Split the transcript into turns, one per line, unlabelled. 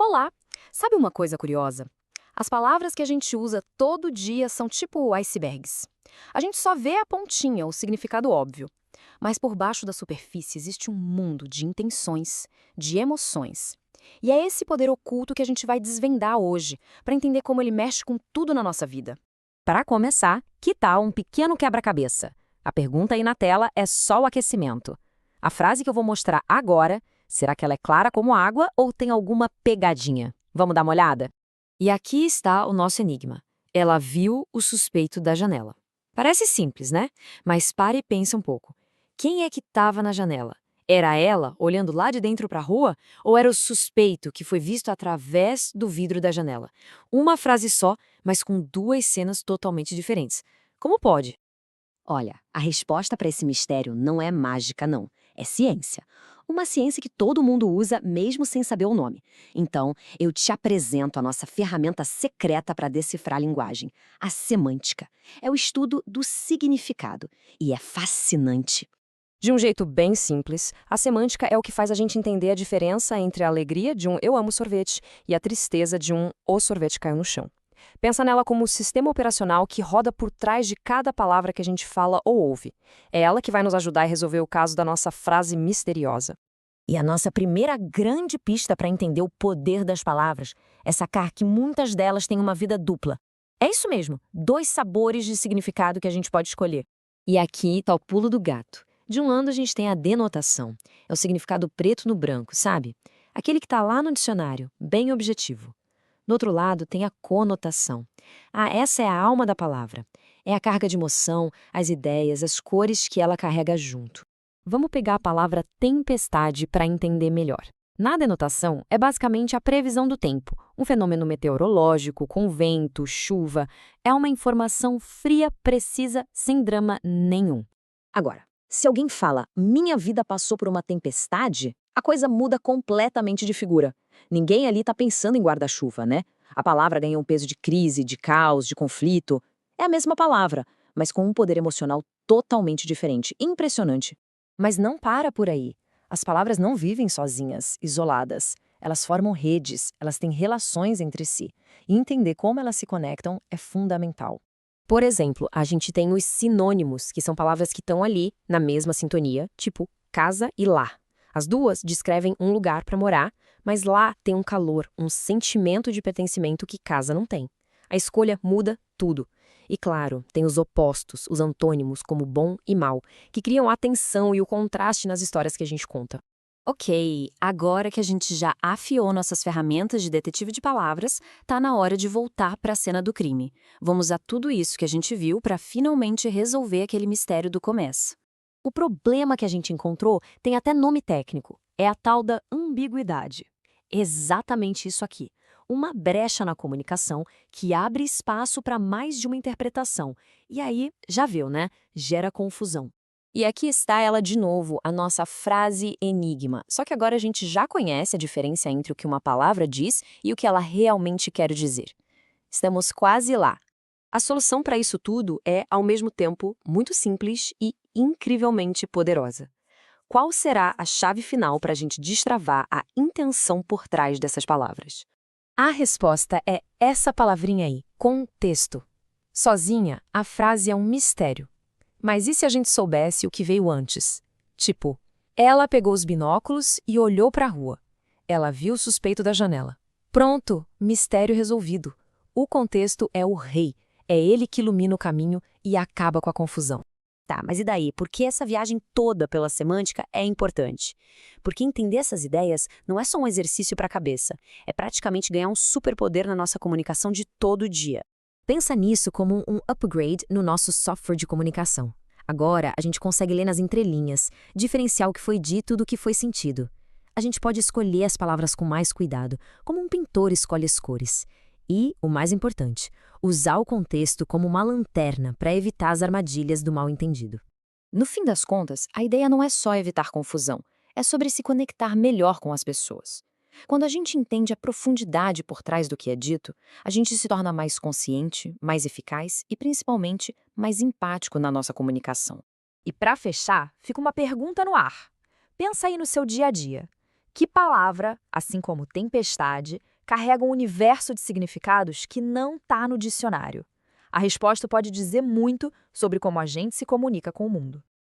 Olá! Sabe uma coisa curiosa? As palavras que a gente usa todo dia são tipo icebergs. A gente só vê a pontinha, o significado óbvio. Mas por baixo da superfície existe um mundo de intenções, de emoções. E é esse poder oculto que a gente vai desvendar hoje, para entender como ele mexe com tudo na nossa vida.
Para começar, que tal um pequeno quebra-cabeça? A pergunta aí na tela é só o aquecimento. A frase que eu vou mostrar agora, será que ela é clara como água ou tem alguma pegadinha? Vamos dar uma olhada? E aqui está o nosso enigma. Ela viu o suspeito da janela. Parece simples, né? Mas pare e pense um pouco. Quem é que estava na janela? Era ela, olhando lá de dentro para a rua? Ou era o suspeito que foi visto através do vidro da janela? Uma frase só, mas com duas cenas totalmente diferentes. Como pode?
Olha, a resposta para esse mistério não é mágica, não. É ciência. Uma ciência que todo mundo usa mesmo sem saber o nome. Então, eu te apresento a nossa ferramenta secreta para decifrar a linguagem, a semântica. É o estudo do significado e é fascinante.
De um jeito bem simples, a semântica é o que faz a gente entender a diferença entre a alegria de um eu amo sorvete e a tristeza de um o sorvete caiu no chão. Pensa nela como o sistema operacional que roda por trás de cada palavra que a gente fala ou ouve. É ela que vai nos ajudar a resolver o caso da nossa frase misteriosa.
E a nossa primeira grande pista para entender o poder das palavras é sacar que muitas delas têm uma vida dupla. É isso mesmo, dois sabores de significado que a gente pode escolher.
E aqui está o pulo do gato. De um lado a gente tem a denotação. É o significado preto no branco, sabe? Aquele que está lá no dicionário, bem objetivo. Do outro lado tem a conotação. Essa é a alma da palavra. É a carga de emoção, as ideias, as cores que ela carrega junto. Vamos pegar a palavra tempestade para entender melhor. Na denotação, é basicamente a previsão do tempo, um fenômeno meteorológico, com vento, chuva. É uma informação fria, precisa, sem drama nenhum.
Agora, se alguém fala minha vida passou por uma tempestade, a coisa muda completamente de figura. Ninguém ali está pensando em guarda-chuva, né? A palavra ganha um peso de crise, de caos, de conflito. É a mesma palavra, mas com um poder emocional totalmente diferente. Impressionante.
Mas não para por aí. As palavras não vivem sozinhas, isoladas. Elas formam redes, elas têm relações entre si. E entender como elas se conectam é fundamental. Por exemplo, a gente tem os sinônimos, que são palavras que estão ali, na mesma sintonia, tipo casa e lar. As duas descrevem um lugar para morar, mas lá tem um calor, um sentimento de pertencimento que casa não tem. A escolha muda tudo. E claro, tem os opostos, os antônimos, como bom e mal, que criam a tensão e o contraste nas histórias que a gente conta.
Ok, agora que a gente já afiou nossas ferramentas de detetive de palavras, tá na hora de voltar para a cena do crime. Vamos usar tudo isso que a gente viu para finalmente resolver aquele mistério do começo.
O problema que a gente encontrou tem até nome técnico. É a tal da ambiguidade. Exatamente isso aqui. Uma brecha na comunicação que abre espaço para mais de uma interpretação. E aí, já viu, né? Gera confusão.
E aqui está ela de novo, a nossa frase enigma. Só que agora a gente já conhece a diferença entre o que uma palavra diz e o que ela realmente quer dizer. Estamos quase lá. A solução para isso tudo é, ao mesmo tempo, muito simples e incrivelmente poderosa. Qual será a chave final para a gente destravar a intenção por trás dessas palavras? A resposta é essa palavrinha aí, contexto. Sozinha, a frase é um mistério. Mas e se a gente soubesse o que veio antes? Tipo, ela pegou os binóculos e olhou para a rua. Ela viu o suspeito da janela. Pronto, mistério resolvido. O contexto é o rei. É ele que ilumina o caminho e acaba com a confusão.
Tá, mas e daí? Por que essa viagem toda pela semântica é importante? Porque entender essas ideias não é só um exercício para a cabeça. É praticamente ganhar um superpoder na nossa comunicação de todo dia.
Pensa nisso como um upgrade no nosso software de comunicação. Agora, a gente consegue ler nas entrelinhas, diferenciar o que foi dito do que foi sentido. A gente pode escolher as palavras com mais cuidado, como um pintor escolhe as cores. E, o mais importante, usar o contexto como uma lanterna para evitar as armadilhas do mal-entendido.
No fim das contas, a ideia não é só evitar confusão, é sobre se conectar melhor com as pessoas. Quando a gente entende a profundidade por trás do que é dito, a gente se torna mais consciente, mais eficaz e, principalmente, mais empático na nossa comunicação.
E para fechar, fica uma pergunta no ar. Pensa aí no seu dia a dia. Que palavra, assim como tempestade,
carrega um universo de significados que não está no dicionário. A resposta pode dizer muito sobre como a gente se comunica com o mundo.